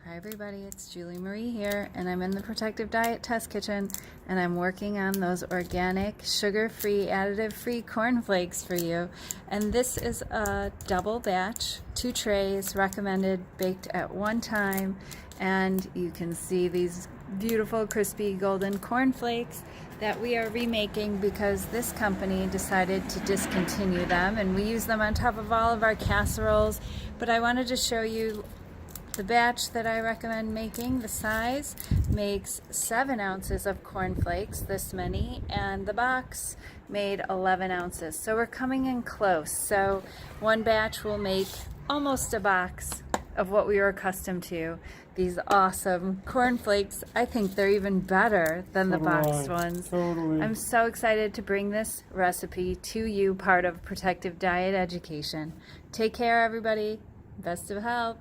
Hi everybody, it's Julie Marie here, and I'm in the Protective Diet Test Kitchen, and I'm working on those organic, sugar-free, additive-free cornflakes for you. And this is a double batch, 2 trays, recommended, baked at one time. And you can see these beautiful, crispy, golden cornflakes that we are remaking because this company decided to discontinue them, and we use them on top of all of our casseroles. But I wanted to show you the batch that I recommend making. The size makes 7 ounces of cornflakes, this many, and the box made 11 ounces. So we're coming in close. So one batch will make almost a box of what we were accustomed to. These awesome cornflakes, I think they're even better than the boxed ones. Totally. I'm so excited to bring this recipe to you, part of Protective Diet Education. Take care, everybody. Best of health.